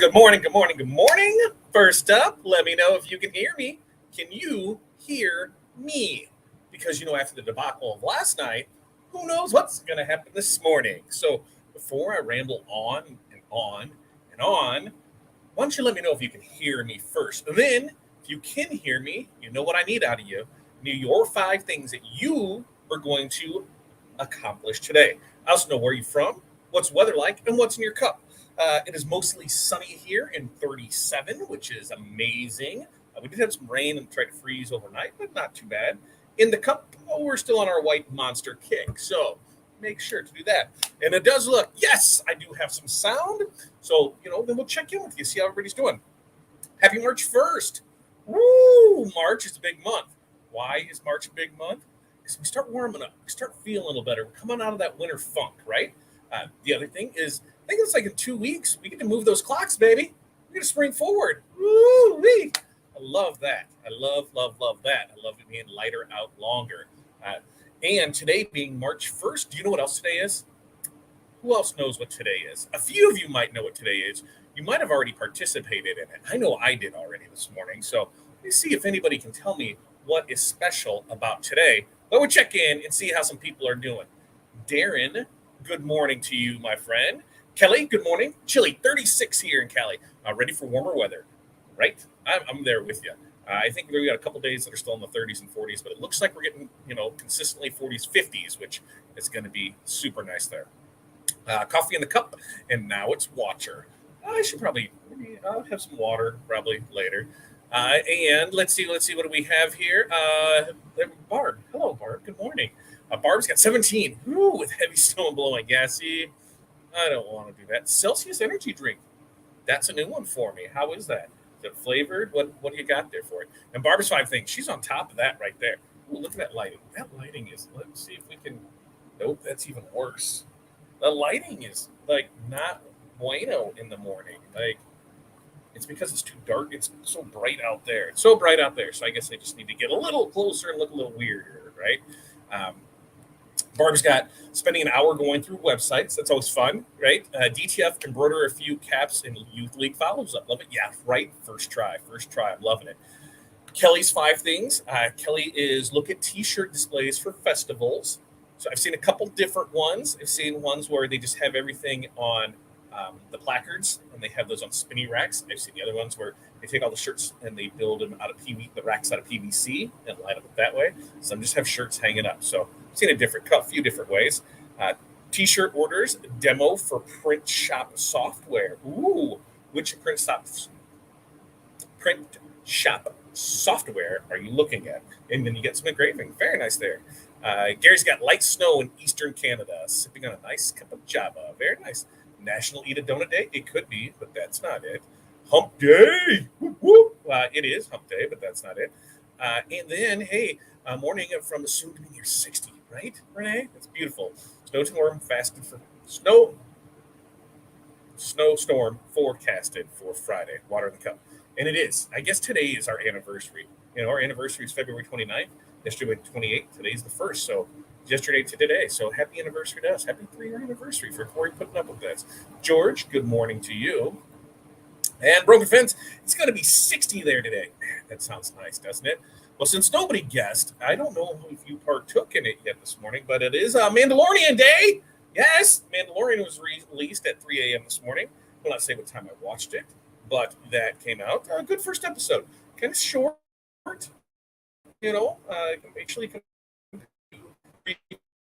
Good morning, good morning, good morning. First up, let me know if you can hear me. Can you hear me? Because, after the debacle of last night, who knows what's going to happen this morning? So before I ramble on and on and on, why don't you let me know if you can hear me first? And then, if you can hear me, you know what I need out of you. Your 5 things that you are going to accomplish today. I also know where you're from, what's the weather like, and what's in your cup. It is mostly sunny here in 37, which is amazing. We did have some rain and tried to freeze overnight, but not too bad. In the cup, we're still on our white monster kick, so make sure to do that. And it does look, yes, I do have some sound. So, then we'll check in with you, see how everybody's doing. Happy March 1st. Woo! March is a big month. Why is March a big month? Because we start warming up. We start feeling a little better. We're coming out of that winter funk, right? The other thing is, I think it's like in 2 weeks, we get to move those clocks, baby. We're going to spring forward. Woo-wee. I love that. I love that. I love it being lighter out longer. And today being March 1st, do you know what else today is? Who else knows what today is? A few of you might know what today is. You might have already participated in it. I know I did already this morning. So let me see if anybody can tell me what is special about today. But we'll check in and see how some people are doing. Darren, good morning to you, my friend. Kelly, good morning. Chilly, 36 here in Cali. Ready for warmer weather, right? I'm there with you. I think we got a couple days that are still in the 30s and 40s, but it looks like we're getting, consistently 40s, 50s, which is going to be super nice there. Coffee in the cup, and now it's water. I'll have some water probably later. And let's see what do we have here? Barb. Hello, Barb. Good morning. Barb's got 17. Ooh, with heavy snow and blowing. Yeah, see, I don't want to do that. Celsius energy drink. That's a new one for me. How is that? Is it flavored? What do you got there for it? And Barbara's 5 things. She's on top of that right there. Ooh, look at that lighting. That lighting is, let's see if we can, nope, that's even worse. The lighting is like not bueno in the morning. Like, it's because it's too dark. It's so bright out there. It's so bright out there. So I guess I just need to get a little closer and look a little weirder, right? Barb's got spending an hour going through websites. That's always fun, right? DTF, embroider a few caps, and Youth League follows up. Love it. Yeah, right. First try. I'm loving it. Kelly's 5 things. Kelly is look at T-shirt displays for festivals. So I've seen a couple different ones. I've seen ones where they just have everything on the placards, and they have those on spinny racks. I've seen the other ones where they take all the shirts and they build them out of the racks out of PVC and light them up that way. Some just have shirts hanging up. So I've seen a few different ways. T-shirt orders, demo for print shop software. Ooh, which print shop software are you looking at? And then you get some engraving. Very nice there. Gary's got light snow in eastern Canada, sipping on a nice cup of Java. Very nice. National Eat a Donut Day? It could be, but that's not it. Hump Day! Whoop, whoop. It is Hump Day, but that's not it. And then, hey, morning from soon to be near 60, right, Renee? That's beautiful. Snowstorm forecasted for Friday. Water in the cup. And it is. I guess today is our anniversary. Our anniversary is February 29th. Yesterday, 28th. Today's the 1st. So yesterday to today. So happy anniversary to us. Happy 3-year anniversary for Corey putting up with this. George, good morning to you. And Broken Fence, it's going to be 60 there today. Man, that sounds nice, doesn't it? Well, since nobody guessed, I don't know if you partook in it yet this morning, but it is Mandalorian Day. Yes, Mandalorian was released at 3 a.m. this morning. I will not say what time I watched it, but that came out. A good first episode. Kind of short, actually 3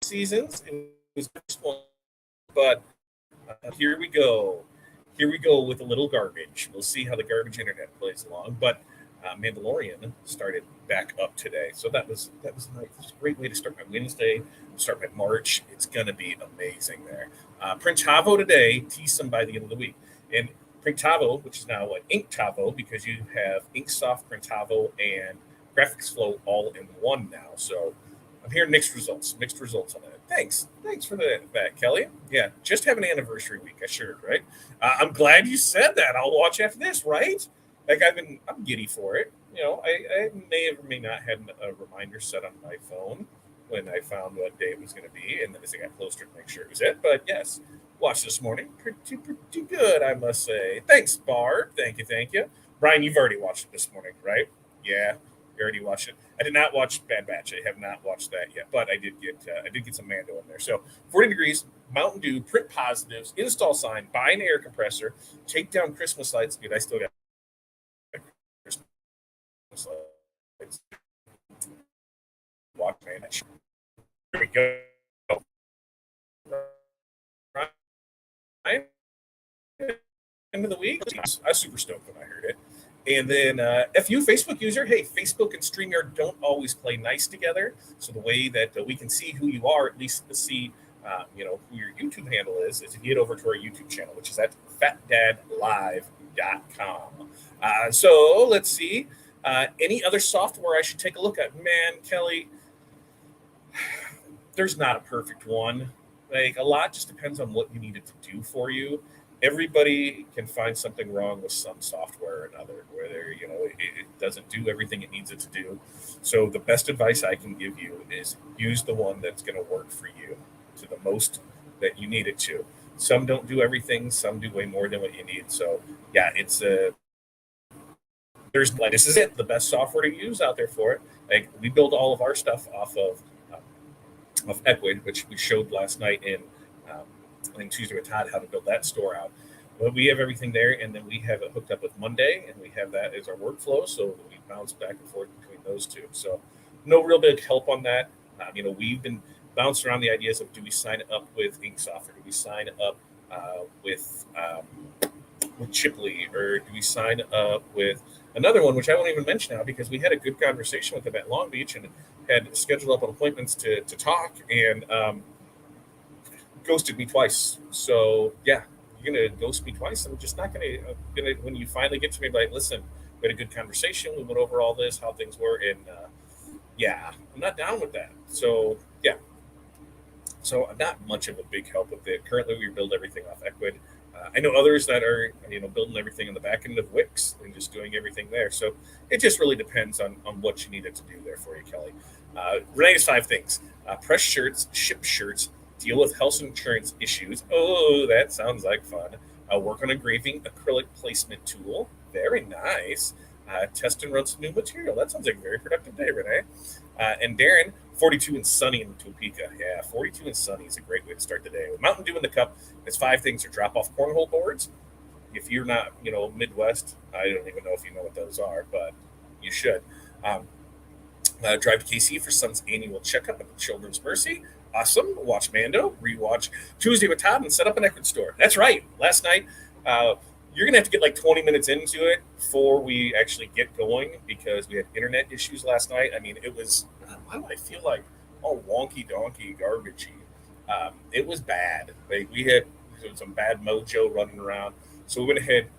seasons. It was the first one, but here we go. Here we go with a little garbage. We'll see how the garbage internet plays along. But Mandalorian started back up today, so that was nice. It's a great way to start my Wednesday, start my March. It's gonna be amazing there. Print Tavo today, tease them by the end of the week, and Print Tavo, which is now Ink Tavo, because you have Inksoft, Print Tavo, and Graphics Flow all in one now. So I'm hearing mixed results on that. Thanks for that, Kelly. Yeah, just have an anniversary week. I shared, right? I'm glad you said that. I'll watch after this, right? Like I'm giddy for it. I may have or may not had a reminder set on my phone when I found what day it was going to be, and then as I got closer to make sure it was it. But yes, Watched this morning. Pretty good, I must say. Thanks, Bard. Thank you. Brian, you've already watched it this morning, right? Yeah, you already watched it. I did not watch Bad Batch. I have not watched that yet, but I did get some Mando in there. So 40 degrees, Mountain Dew, print positives, install sign, buy an air compressor, take down Christmas lights. Dude, I still got Christmas lights. Watch, man. Here we go. Right? End of the week. I was super stoked when I heard it. And then, FU Facebook user, hey, Facebook and StreamYard don't always play nice together. So the way that we can see who you are, at least to see, who your YouTube handle is if you get over to our YouTube channel, which is at fatdadlive.com. So let's see. Any other software I should take a look at? Man, Kelly, there's not a perfect one. Like, a lot just depends on what you need it to do for you. Everybody can find something wrong with some software or another, where it doesn't do everything it needs it to do. So the best advice I can give you is use the one that's going to work for you to the most that you need it to. Some don't do everything, some do way more than what you need. So yeah, this is it, the best software to use out there for it. Like, we build all of our stuff off of Equid, which we showed last night in I think Tuesday with Todd how to build that store out. But we have everything there, and then we have it hooked up with Monday, and we have that as our workflow. So we bounce back and forth between those two. So no real big help on that. We've been bouncing around the ideas of, do we sign up with Inksoft, or do we sign up with Chipley, or do we sign up with another one, which I won't even mention now, because we had a good conversation with them at Long Beach and had scheduled up appointments to talk, and ghosted me twice. So yeah, you're gonna ghost me twice. I'm just not gonna when you finally get to me, like, listen, we had a good conversation. We went over all this, how things were, and yeah, I'm not down with that. So yeah, so I'm not much of a big help with it. Currently, we build everything off Equid. I know others that are, building everything on the back end of Wix and just doing everything there. So it just really depends on what you need it to do there for you, Kelly. Renee's 5 things: press shirts, ship shirts, deal with health insurance issues. Oh, that sounds like fun. Work on engraving acrylic placement tool. Very nice. Test and run some new material. That sounds like a very productive day, Renee. And Darren, 42 and sunny in Topeka. Yeah, 42 and sunny is a great way to start the day. With Mountain Dew in the cup, it's 5 things to drop off cornhole boards. If you're not, Midwest, I don't even know if you know what those are, but you should. Drive to KC for son's annual checkup at the Children's Mercy. Awesome. Watch Mando, rewatch Tuesday with Todd, and set up an Equid store. That's right. Last night, you're going to have to get like 20 minutes into it before we actually get going, because we had internet issues last night. I mean, it was, why do I feel like all wonky donkey garbagey? It was bad. Like, we had some bad mojo running around. So we went ahead,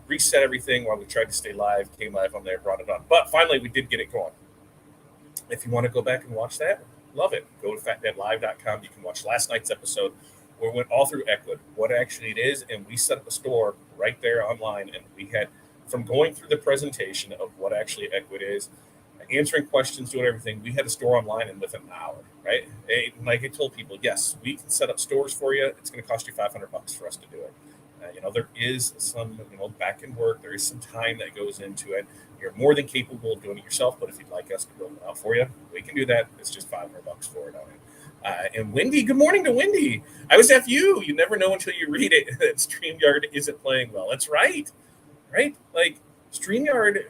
reset everything while we tried to stay live, came live on there, brought it on. But finally, we did get it going. If you want to go back and watch that, love it. Go to fatdadlive.com. You can watch last night's episode where we went all through Equid, what actually it is, and we set up a store right there online. And we had, from going through the presentation of what actually Equid is, answering questions, doing everything, we had a store online in within an hour, right? Like I told people, yes, we can set up stores for you. It's going to cost you $500 for us to do it. There is some, back end work. There is some time that goes into it. You're more than capable of doing it yourself, but if you'd like us to build it out for you, we can do that. It's just $500 for it on it. And Wendy, good morning to Wendy. I was FU. You never know until you read it that StreamYard isn't playing well. That's right. Like, StreamYard,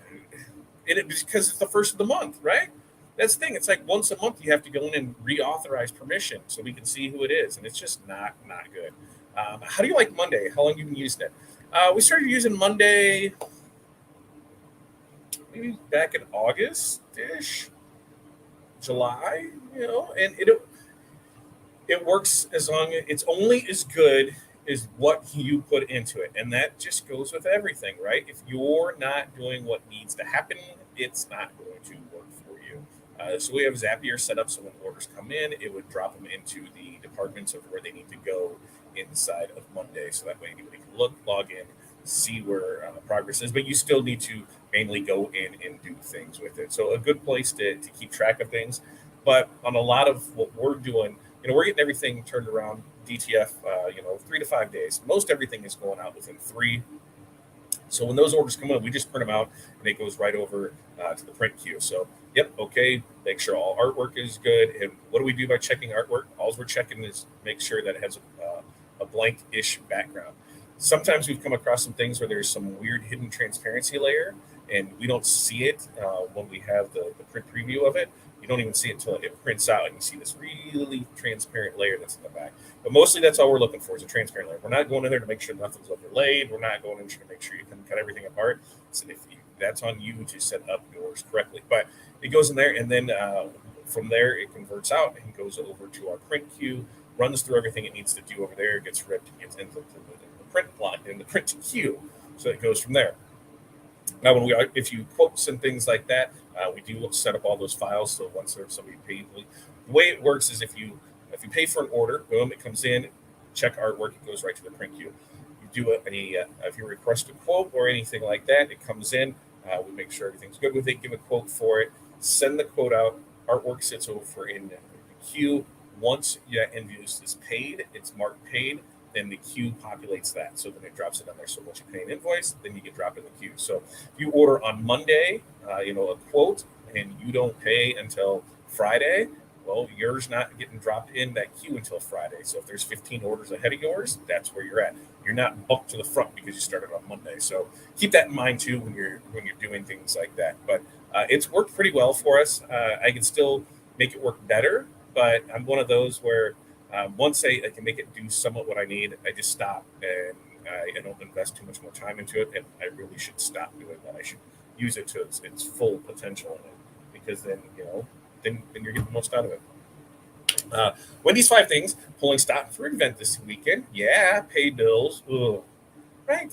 because it's the first of the month, right? That's the thing. It's like once a month you have to go in and reauthorize permission so we can see who it is, and it's just not good. How do you like Monday? How long have you been using it? We started using Monday maybe back in August-ish, July, and it works as long as it's only as good as what you put into it. And that just goes with everything, right? If you're not doing what needs to happen, it's not going to work for you. So we have Zapier set up so when orders come in, it would drop them into the departments of where they need to go inside of Monday. So that way anybody can log in, see where progress is, but you still need to mainly go in and do things with it. So a good place to keep track of things. But on a lot of what we're doing, we're getting everything turned around DTF, 3 to 5 days. Most everything is going out within 3. So when those orders come in, we just print them out and it goes right over to the print queue. So, yep, okay, make sure all artwork is good. And what do we do by checking artwork? All we're checking is make sure that it has a blank-ish background. Sometimes we've come across some things where there's some weird hidden transparency layer and we don't see it when we have the print preview of it. You don't even see it until it prints out and you see this really transparent layer that's in the back. But mostly that's all we're looking for is a transparent layer. We're not going in there to make sure nothing's overlaid. We're not going in there to make sure you can cut everything apart. So that's on you to set up yours correctly. But it goes in there and then from there it converts out and goes over to our print queue, runs through everything it needs to do over there, gets ripped, gets into the print plot in the print queue. So it goes from there. Now, if you quotes and things like that, we do set up all those files. So once there's somebody paid, the way it works is if you pay for an order, boom, it comes in, check artwork, it goes right to the print queue. You do if you request a quote or anything like that, it comes in. We make sure everything's good with it, give a quote for it, send the quote out. Artwork sits over in the queue. Once your invoice is paid, it's marked paid. Then the queue populates that. So then it drops it on there. So once you pay an invoice, then you get dropped in the queue. So if you order on Monday, a quote, and you don't pay until Friday, well, yours not getting dropped in that queue until Friday. So if there's 15 orders ahead of yours, that's where you're at. You're not bumped to the front because you started on Monday. So keep that in mind too when you're doing things like that. But it's worked pretty well for us. I can still make it work better, but I'm one of those where once I can make it do somewhat what I need, I just stop and I don't invest too much more time into it. And I really should stop doing that. I should use it to its full potential in it because then you're getting the most out of it. Wendy's 5 things, pulling stock for an event this weekend. Yeah, pay bills. Ugh. Right.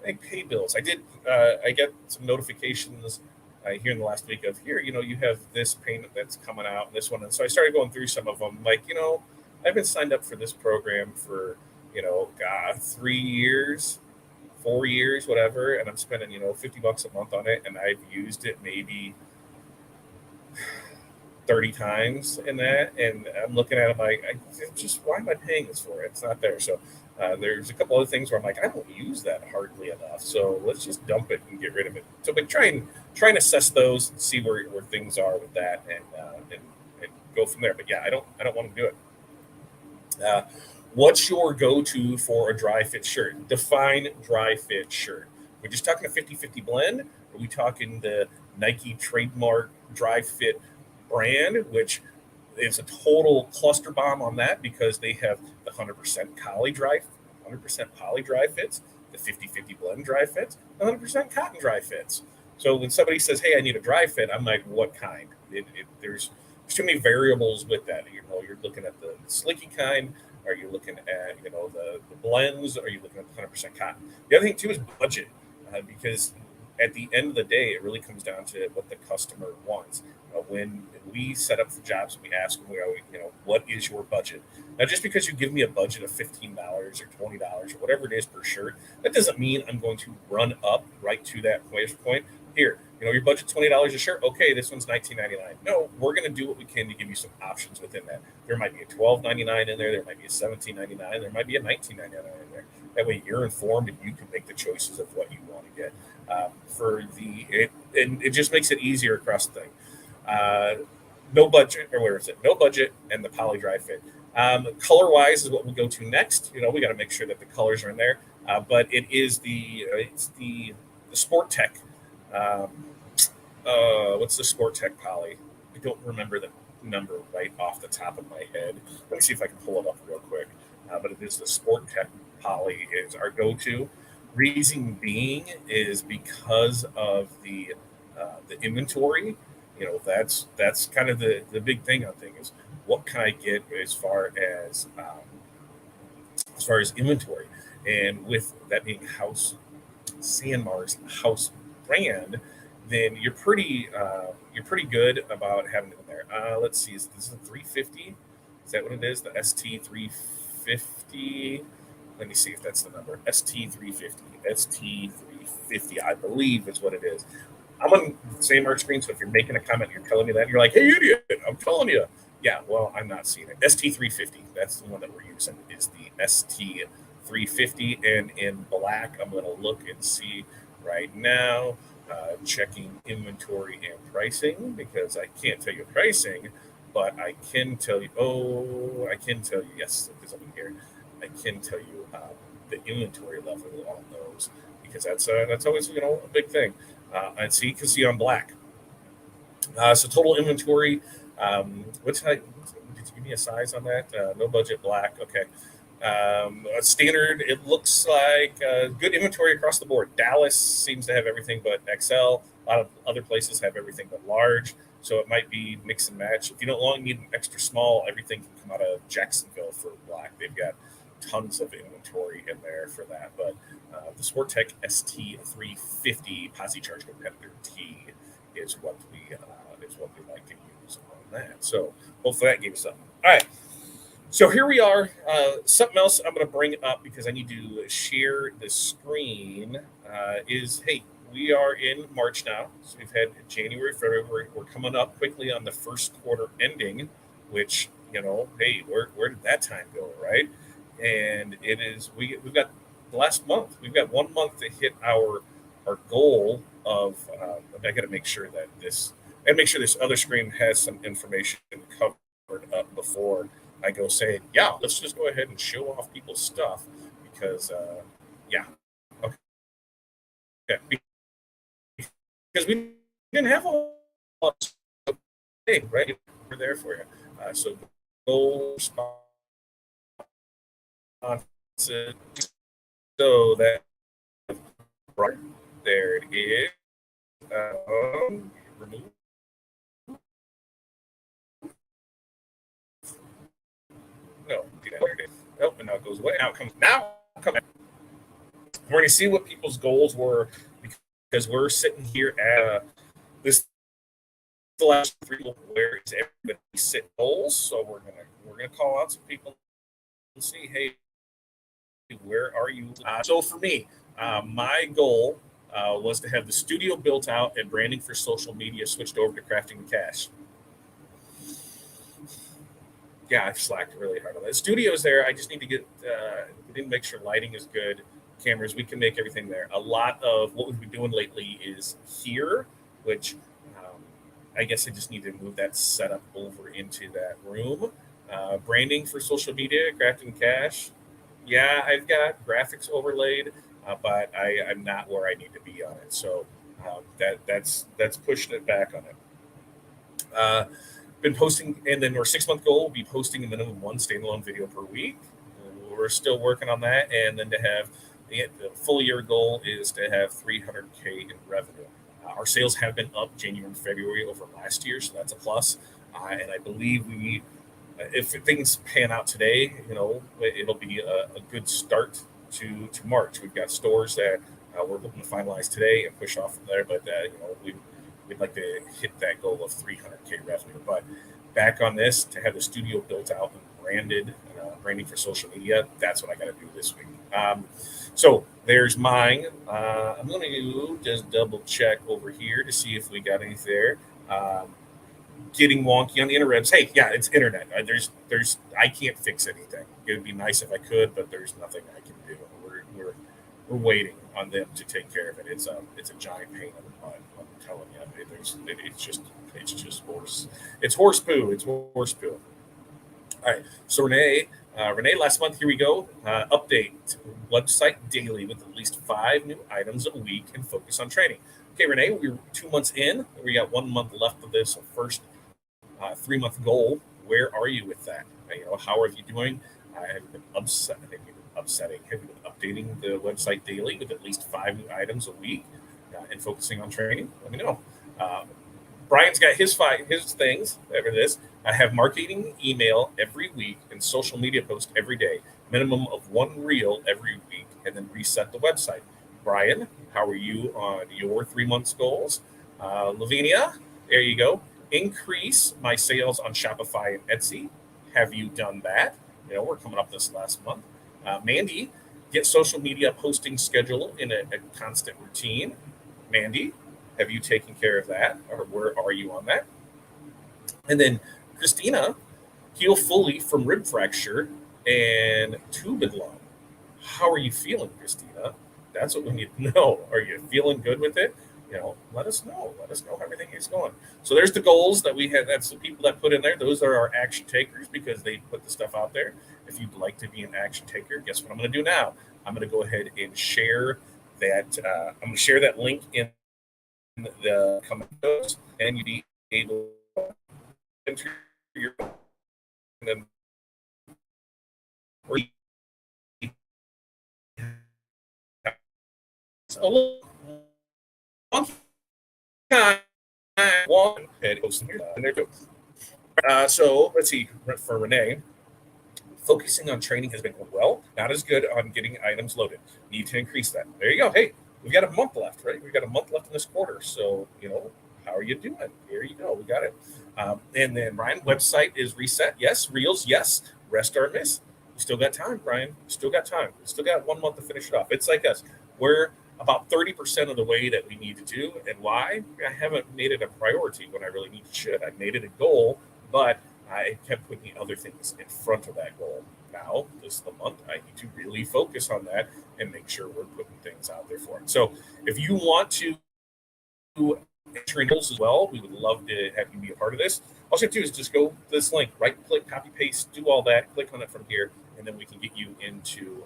I pay bills. I get some notifications here in the last week of you have this payment that's coming out and this one. And so I started going through some of them like, I've been signed up for this program for, 3 years, 4 years, whatever. And I'm spending, $50 a month on it. And I've used it maybe 30 times in that. And I'm looking at it like, why am I paying this for? It's not there. So there's a couple other things where I'm like, I don't use that hardly enough. So let's just dump it and get rid of it. So but try and assess those and see where things are with that and go from there. But yeah, I don't want to do it. What's your go-to for a dry fit shirt? Define dry fit shirt. We're just talking a 50-50 blend. Are we talking the Nike trademark dry fit brand, which is a total cluster bomb on that because they have the 100% poly dry fits, the 50-50 blend dry fits, 100% cotton dry fits. So when somebody says, "Hey, I need a dry fit," I'm like, "What kind?" There's too many variables with that. You're looking at the slicky kind. Are you looking at the blends? Are you looking at the 100% cotton? The other thing too is budget, because at the end of the day, it really comes down to what the customer wants. When we set up for jobs, we ask them, what is your budget? Now, just because you give me a budget of $15 or $20 or whatever it is per shirt, that doesn't mean I'm going to run up right to that price point. Here, your budget's $20 a shirt. Okay, this one's $19.99. No, we're going to do what we can to give you some options within that. There might be a $12.99 in there. There might be a $17.99. There might be a $19.99 in there. That way, you're informed and you can make the choices of what you want to get. And it just makes it easier across the thing. No budget, or where is it? No budget and the poly dry fit. Color wise is what we go to next. We got to make sure that the colors are in there. But it is the Sport Tech. What's the Sport Tech poly? I don't remember the number right off the top of my head. Let me see if I can pull it up real quick. But it is the Sport Tech poly is our go-to. Reason being is because of the inventory. That's kind of the big thing on things is what can I get as far as inventory, and with that being Sanmar's house brand, then you're pretty good about having it in there. Let's see, is this a 350? Is that what it is? The ST350. Let me see if that's the number. ST350, I believe is what it is. I'm on the same art screen, so if you're making a comment, you're telling me that, you're like, "Hey, idiot, I'm telling you, Yeah, well, I'm not seeing it. ST350. That's the one that we're using. Is the ST350, and in black. I'm going to look and see right now. Checking inventory and pricing because I can't tell you pricing, but I can tell you. Oh, I can tell you. Yes, because I'm here. I can tell you the inventory level on those because that's always a big thing. And see, you can see on black. So total inventory. What's did you give me a size on that? No budget black. Okay. Standard. It looks like good inventory across the board. Dallas seems to have everything but XL. A lot of other places have everything but large. So it might be mix and match. If you don't long need an extra small, everything can come out of Jacksonville for black. They've got tons of inventory in there for that. But the Sportech ST350 Posse Charge Competitor T is what we like to use on that. So hopefully that gave you something. All right. So here we are. Something else I'm going to bring up because I need to share the screen is, hey, we are in March now. So we've had January, February. We're coming up quickly on the first quarter ending, which, hey, where did that time go, right? And it is, we've got the last month. We've got 1 month to hit our goal of, I got to make sure that this other screen has some information covered up before I go saying, yeah, let's just go ahead and show off people's stuff because, yeah, okay, because we didn't have a lot of stuff today, right? We're there for you. So goal response, so that right there it is. Remove. No, there it is. Oh, and now it goes away. Now it comes. Now come back. We're going to see what people's goals were because we're sitting here at this the last three. Where is everybody set goals? So we're gonna call out some people and see, hey, where are you? So for me, my goal was to have the studio built out and branding for social media switched over to crafting and cash. Yeah, I've slacked really hard on that. Studio's there. I just need to we need to make sure lighting is good, cameras. We can make everything there. A lot of what we've been doing lately is here, which I guess I just need to move that setup over into that room. Branding for social media, crafting cash. Yeah, I've got graphics overlaid, but I'm not where I need to be on it. So that's pushing it back on it. Uh, been posting, and then our 6 month goal will be posting a minimum one standalone video per week. We're still working on that, and then to have the full year goal is to have 300K in revenue. Our sales have been up January and February over last year, so that's a plus. And I believe if things pan out today, it'll be a good start to March. We've got stores that we're hoping to finalize today and push off from there, but we'd like to hit that goal of 300K revenue. But back on this, to have the studio built out and branded, branding for social media, that's what I got to do this week. So there's mine. I'm going to just double check over here to see if we got anything there. Getting wonky on the interwebs. Hey, yeah, it's internet. I can't fix anything. It would be nice if I could, but there's nothing I can do. We're waiting on them to take care of it. It's a giant pain in the butt. I'm telling you, it's just horse. It's horse poo. It's horse poo. All right. So Renee, last month, here we go. Update website daily with at least 5 new items a week and focus on training. Okay, Renee, we're 2 months in. We got 1 month left of this first 3 month goal. Where are you with that? How are you doing? Have you been upsetting? Have you been updating the website daily with at least 5 new items a week and focusing on training? Let me know. Brian's got his things. Whatever this. I have marketing email every week and social media post every day. Minimum of 1 reel every week, and then reset the website. Brian, how are you on your 3 months goals? Lavinia, there you go. Increase my sales on Shopify and Etsy. Have you done that? We're coming up this last month. Mandy, get social media posting schedule in a constant routine. Mandy, have you taken care of that, or where are you on that? And then Christina, heal fully from rib fracture and tube and lung. How are you feeling, Christina? That's what we need to know. Are you feeling good with it? Let us know. Let us know how everything is going. So there's the goals that we had. That's the people that put in there. Those are our action takers because they put the stuff out there. If you'd like to be an action taker, guess what I'm going to do now? I'm going to go ahead and share that. I'm going to share that link in the comments, and you'll be able to enter your and then a little time one and post in there too. So let's see for Renee. Focusing on training has been going well. Not as good on getting items loaded. Need to increase that. There you go. Hey, we've got a month left, right? We've got a month left in this quarter. So, how are you doing? Here you go. We got it. And then, Ryan, website is reset. Yes. Reels, yes. Rest or miss. You still got time, Brian. You still got time. You still got 1 month to finish it off. It's like us. We're about 30% of the way that we need to do. And why? I haven't made it a priority when I really should. I made it a goal, but I kept putting other things in front of that goal. Now, this is the month, I need to really focus on that and make sure we're putting things out there for it. So if you want to enter goals as well, we would love to have you be a part of this. All you have to do is just go to this link, right click, copy, paste, do all that, click on it from here, and then we can get you into,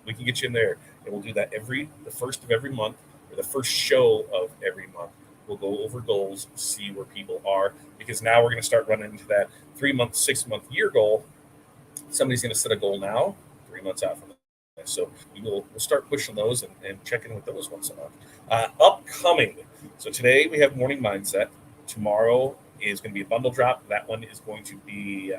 we can get you in there. And we'll do that the first of every month, or the first show of every month. We'll go over goals, see where people are, because now we're going to start running into that 3 month, 6 month, year goal. Somebody's going to set a goal now, 3 months out from that. So we'll start pushing those and check in with those once a month. Upcoming. So today we have morning mindset. Tomorrow is going to be a bundle drop. That one is going to be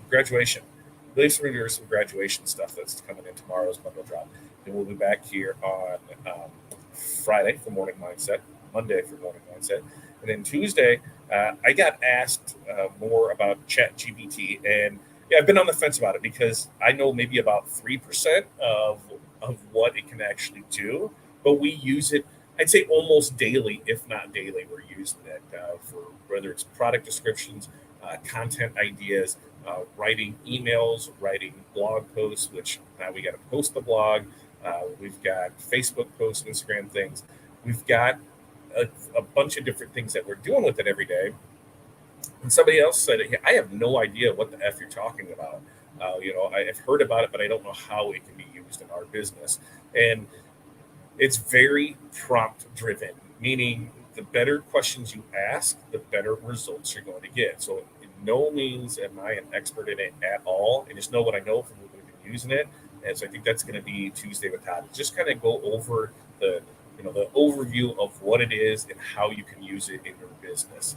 graduation. I believe there's some graduation stuff that's coming in tomorrow's bundle drop. And we'll be back here on Friday for morning mindset, Monday for morning mindset, and then Tuesday I got asked more about ChatGPT, and I've been on the fence about it because I know maybe about 3% of what it can actually do, but we use it. I'd say almost daily, if not daily, we're using it for whether it's product descriptions, content ideas, writing emails, writing blog posts, which now we got to post the blog. We've got Facebook posts, Instagram things. We've got a bunch of different things that we're doing with it every day. And somebody else said, hey, I have no idea what the F you're talking about. I've heard about it, but I don't know how it can be used in our business. And it's very prompt driven, meaning the better questions you ask, the better results you're going to get. So in no means am I an expert in it at all. I just know what I know from when we've been using it. And so I think that's going to be Tuesday with Todd. Just kind of go over the overview of what it is and how you can use it in your business.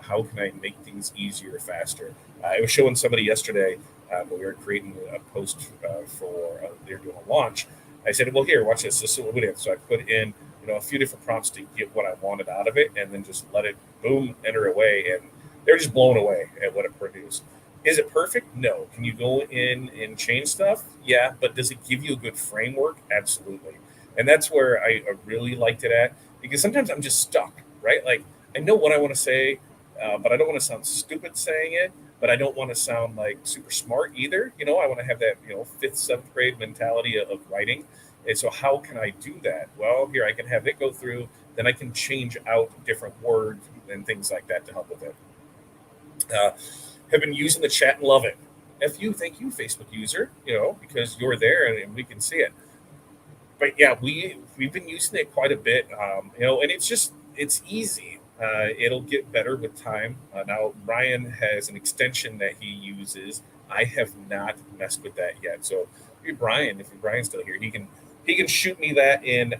How can I make things easier, faster? I was showing somebody yesterday when we were creating a post for they were doing a launch. I said, well, here, watch this. This is what we did. So I put in a few different prompts to get what I wanted out of it, and then just let it boom, enter away, and they're just blown away at what it produced. Is it perfect? No. Can you go in and change stuff? Yeah, but does it give you a good framework? Absolutely. And that's where I really liked it at, because sometimes I'm just stuck, right? Like I know what I want to say, but I don't want to sound stupid saying it, but I don't want to sound like super smart either. I want to have that, 5th, 7th grade mentality of writing. And so how can I do that? Well, here I can have it go through, then I can change out different words and things like that to help with it. Have been using the chat and love it. Thank you, Facebook user, because you're there and we can see it. But yeah, we've been using it quite a bit, and it's easy. It'll get better with time. Now, Brian has an extension that he uses. I have not messed with that yet. So, if Brian's still here, he can shoot me that in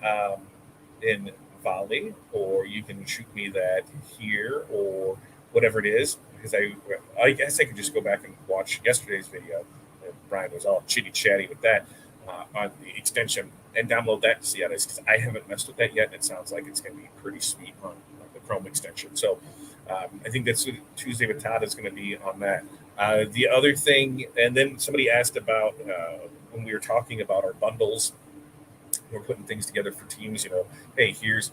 Volley, or you can shoot me that here, or whatever it is. Because I guess I could just go back and watch yesterday's video. Brian was all chitty chatty with that on the extension, and download that to see how it is, because I haven't messed with that yet, and it sounds like it's going to be pretty sweet on the Chrome extension. So I think that's what Tuesday with Todd is going to be on that. The other thing, and then somebody asked about when we were talking about our bundles, we're putting things together for teams. Hey, here's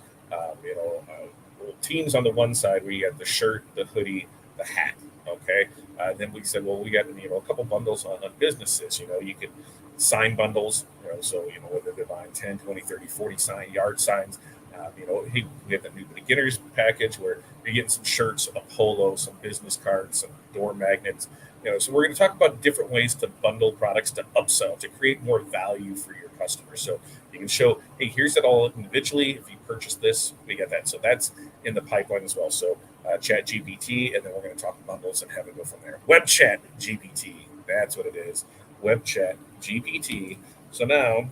teams on the one side where you have the shirt, the hoodie, the hat. Okay, Then we said, well, we got a couple bundles on businesses. You could sign bundles. So whether they're buying 10, 20, 30, 40 yard signs. Hey, we have the new beginners package where you're getting some shirts, a polo, some business cards, some door magnets. So we're going to talk about different ways to bundle products to upsell to create more value for your customers. So you can show, hey, here's it all individually. If you purchase this, we get that. So that's in the pipeline as well. So Chat GPT, and then we're going to talk bundles and have it go from there. Web Chat GPT, that's what it is. Web Chat GPT. So now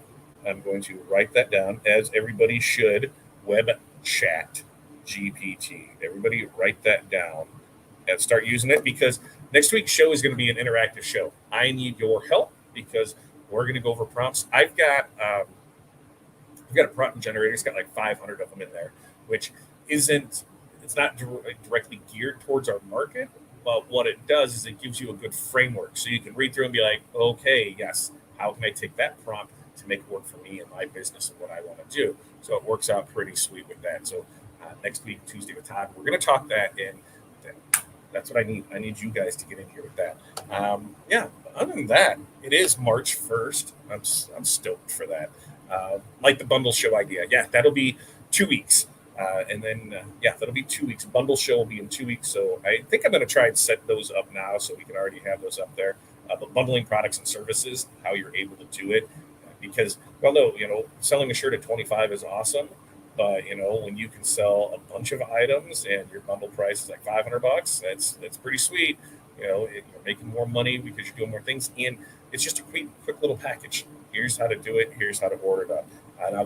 I'm going to write that down, as everybody should. Web Chat GPT. Everybody write that down and start using it, because next week's show is going to be an interactive show. I need your help because we're going to go over prompts. I've got a prompt generator. It's got like 500 of them in there, which it's not directly geared towards our market, but what it does is it gives you a good framework. So you can read through and be like, okay, yes, how can I take that prompt to make it work for me and my business and what I want to do? So it works out pretty sweet with that. So next week, Tuesday with Todd, we're going to talk that, and that's what I need. I need you guys to get in here with that. Other than that, it is March 1st. I'm stoked for that. Like the bundle show idea. Yeah, that'll be 2 weeks. That'll be 2 weeks. Bundle show will be in 2 weeks. So I think I'm going to try and set those up now so we can already have those up there. But bundling products and services, how you're able to do it. Because, selling a shirt at 25 is awesome. But, when you can sell a bunch of items and your bundle price is like $500, that's pretty sweet. You're making more money because you're doing more things. And it's just a quick little package. Here's how to do it. Here's how to order it up. Now, I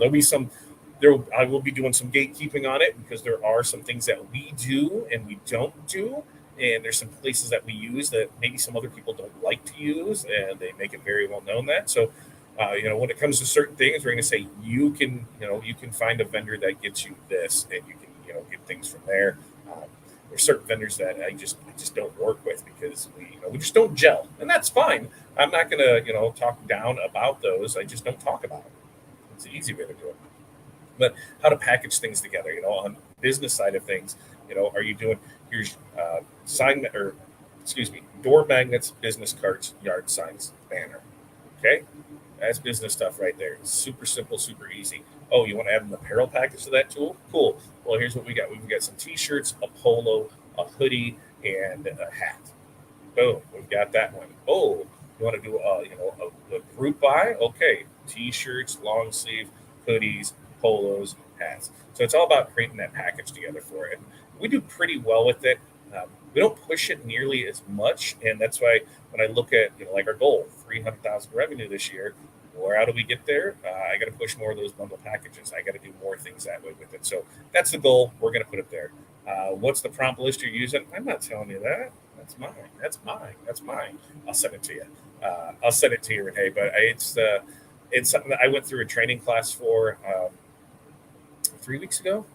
will be doing some gatekeeping on it, because there are some things that we do and we don't do. And there's some places that we use that maybe some other people don't like to use, and they make it very well known that. So, when it comes to certain things, we're going to say you can find a vendor that gets you this, and you can, get things from there. There's certain vendors that I just don't work with because we just don't gel, and that's fine. I'm not going to, talk down about those. I just don't talk about them. It's an easy way to do it. But how to package things together, on business side of things, are you doing, here's door magnets, business cards, yard signs, banner. Okay. That's business stuff right there. It's super simple, super easy. Oh, you want to add an apparel package to that tool? Cool. Well, here's what we got. We've got some t-shirts, a polo, a hoodie, and a hat. Boom. We've got that one. Oh, you want to do a group buy? Okay. T-shirts, long sleeve, hoodies, polos, hats. So it's all about creating that package together for it. We do pretty well with it. We don't push it nearly as much, and that's why when I look at like our goal, 300,000 revenue this year, how do we get there? I got to push more of those bundle packages. I got to do more things that way with it. So that's the goal. We're going to put it there. What's the prompt list you're using? I'm not telling you that. That's mine. I'll send it to you. Renee. But it's something that I went through a training class for 3 weeks ago.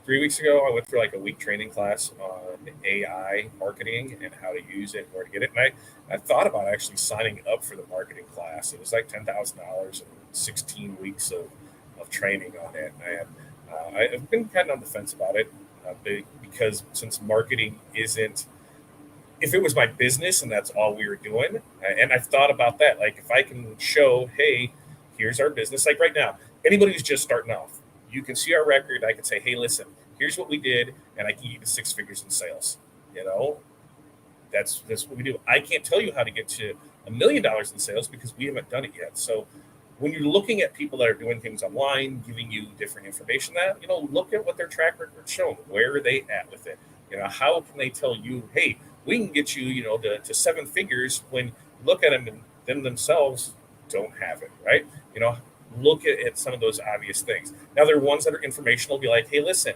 3 weeks ago, I went through like a week training class on AI marketing and how to use it and where to get it. And I thought about actually signing up for the marketing class. It was like $10,000 and 16 weeks of training on it. And I've been kind of on the fence about it because since marketing isn't, if it was my business and that's all we were doing, and I've thought about that, like if I can show, hey, here's our business, like right now, anybody who's just starting off, you can see our record. I can say, hey, listen, here's what we did, and I can get you to 6 figures in sales. That's what we do. I can't tell you how to get to $1 million in sales because we haven't done it yet. So when you're looking at people that are doing things online, giving you different information, that look at what their track record's shown. Where are they at with it? How can they tell you, hey, we can get you, to 7 figures when you look at them and them themselves don't have it, right? Look at some of those obvious things. Now, there are ones that are informational, be like, hey, listen,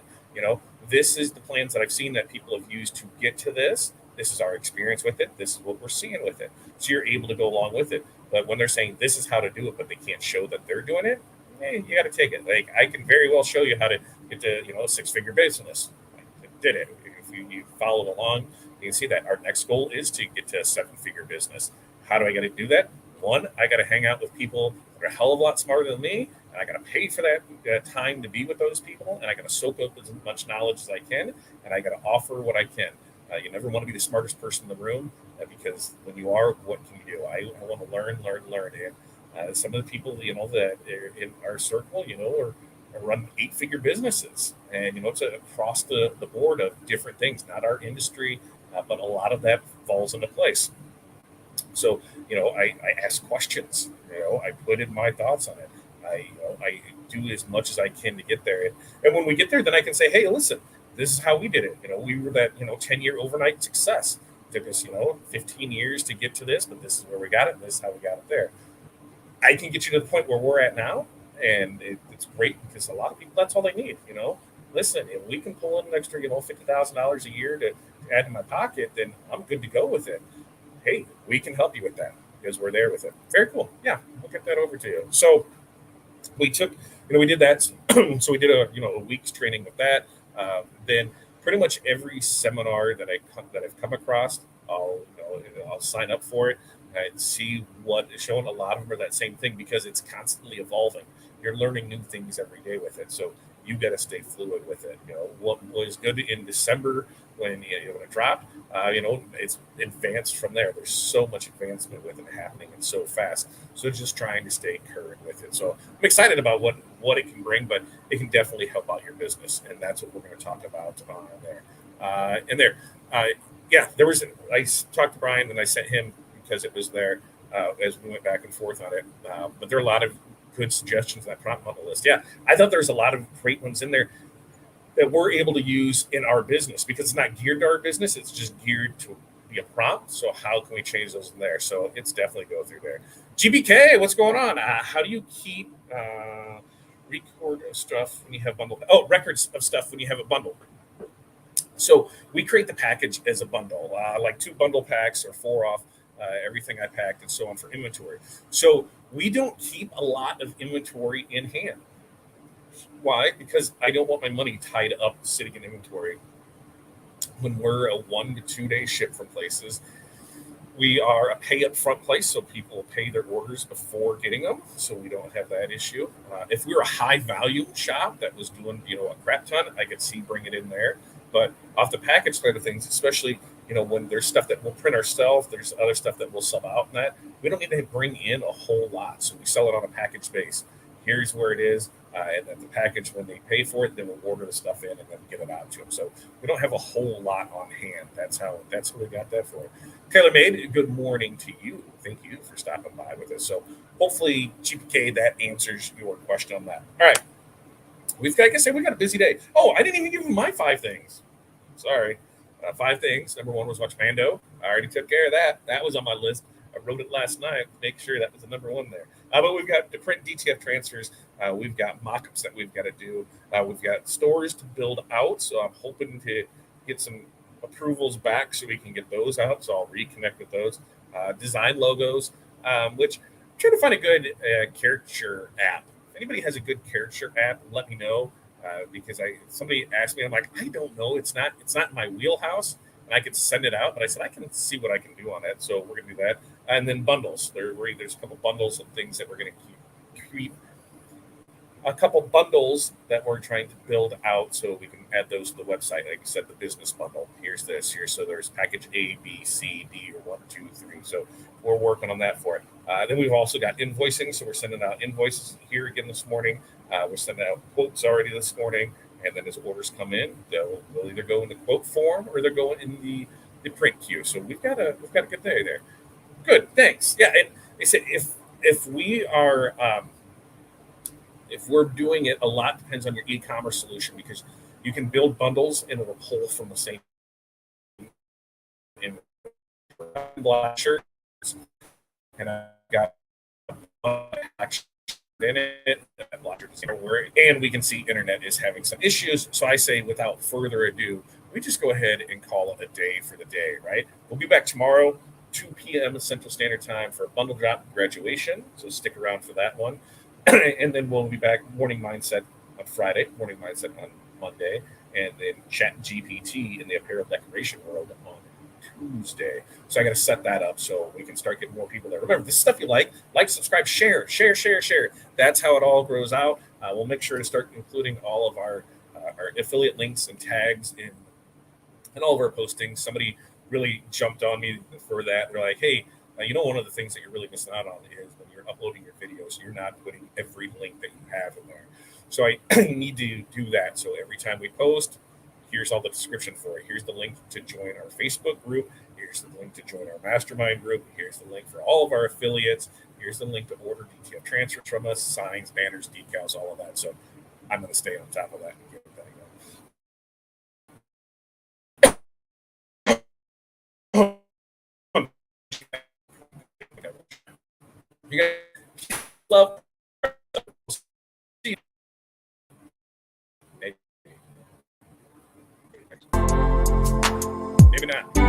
this is the plans that I've seen that people have used to get to this. This is our experience with it. This is what we're seeing with it. So you're able to go along with it. But when they're saying this is how to do it, but they can't show that they're doing it, you got to take it. Like, I can very well show you how to get to, a 6-figure business. I did it. If you follow along, you can see that our next goal is to get to a 7-figure business. How do I got to do that? One, I got to hang out with people that are a hell of a lot smarter than me, and I got to pay for that time to be with those people, and I got to soak up as much knowledge as I can, and I got to offer what I can. You never want to be the smartest person in the room because when you are, what can you do? I want to learn. And some of the people, that are in our circle, are run 8-figure businesses. And, it's across the board of different things, not our industry, but a lot of that falls into place. So, I ask questions, I put in my thoughts on it. I do as much as I can to get there. And when we get there, then I can say, hey, listen, this is how we did it. We were that, 10-year overnight success. It took us, 15 years to get to this, but this is where we got it. And this is how we got it there. I can get you to the point where we're at now. And it's great because a lot of people, that's all they need, Listen, if we can pull in an extra, $50,000 a year to add to my pocket, then I'm good to go with it. Hey, we can help you with that because we're there with it. Very cool. Yeah, we'll get that over to you. So we took, we did that. So we did a week's training with that. Then pretty much every seminar that I've come across, I'll sign up for it and see what is showing. A lot of them are that same thing because it's constantly evolving. You're learning new things every day with it. So you got to stay fluid with it. What was good in December when it dropped, it's advanced from there. There's so much advancement with it happening and so fast. So just trying to stay current with it. So I'm excited about what it can bring, but it can definitely help out your business. And that's what we're going to talk about there. There was, I talked to Brian and I sent him because it was there as we went back and forth on it. But there are a lot of good suggestions that prompt on the list. Yeah, I thought there's a lot of great ones in there that we're able to use in our business because it's not geared to our business. It's just geared to be a prompt. So how can we change those in there? So it's definitely go through there. GBK, what's going on? How do you keep record of stuff when you have bundle? Oh, records of stuff when you have a bundle. So we create the package as a bundle, like 2 bundle packs or 4 off everything I packed and so on for inventory. So we don't keep a lot of inventory in hand. Why? Because I don't want my money tied up sitting in inventory. When we're a 1 to 2 day ship from places, we are a pay up front place, so people pay their orders before getting them, so we don't have that issue. If we were a high volume shop that was doing a crap ton, I could see bring it in there. But off the package side of things, especially when there's stuff that we'll print ourselves, there's other stuff that we'll sub out, and that we don't need to bring in a whole lot, so we sell it on a package base. Here's where it is. And then the package, when they pay for it, then we'll order the stuff in and then get it out to them. So we don't have a whole lot on hand. That's how we got that for. Taylor Made, good morning to you. Thank you for stopping by with us. So hopefully, GPK, that answers your question on that. All right. We got a busy day. Oh, I didn't even give you my 5 things. Sorry. 5 things. Number 1 was watch Mando. I already took care of that. That was on my list. I wrote it last night to make sure that was the number 1 there. But we've got the print DTF transfers. We've got mock-ups that we've got to do. We've got stores to build out. So I'm hoping to get some approvals back so we can get those out. So I'll reconnect with those. Design logos, which I'm trying to find a good caricature app. If anybody has a good caricature app, let me know. Because somebody asked me, I'm like, I don't know. It's not in my wheelhouse. And I could send it out, but I said I can see what I can do on it. So we're gonna do that. And then bundles. There's a couple bundles of things that we're gonna keep. A couple bundles that we're trying to build out so we can add those to the website. Like I said, the business bundle. Here's this here. So there's package A, B, C, D, or 1, 2, 3. So we're working on that for it. Then we've also got invoicing. So we're sending out invoices here again this morning. We're sending out quotes already this morning. And then as orders come in, they'll either go in the quote form or they're going in the print queue. So we've got a good day there. Good, thanks. Yeah, and they said if we are if we're doing it, a lot depends on your e-commerce solution because you can build bundles and it'll pull from the same in black shirts. And I got in it, and we can see internet is having some issues. So I say, without further ado, we just go ahead and call it a day for the day, right? We'll be back tomorrow, 2 p.m. Central Standard Time for a bundle drop graduation. So stick around for that one. And then we'll be back morning mindset on Friday, morning mindset on Monday, and then chat GPT in the apparel decoration world on Tuesday. So I got to set that up so we can start getting more people there. Remember, this is stuff you like, subscribe, share. That's how it all grows out. We'll make sure to start including all of our affiliate links and tags in and all of our postings. Somebody really jumped on me for that. They're like, hey, one of the things that you're really missing out on is when you're uploading your videos, you're not putting every link that you have in there. So I need to do that. So every time we post, here's all the description for it. Here's the link to join our Facebook group. Here's the link to join our mastermind group. Here's the link for all of our affiliates. Here's the link to order detailed transfers from us, signs, banners, decals, all of that. So I'm going to stay on top of that and get that going. You guys love. Maybe not.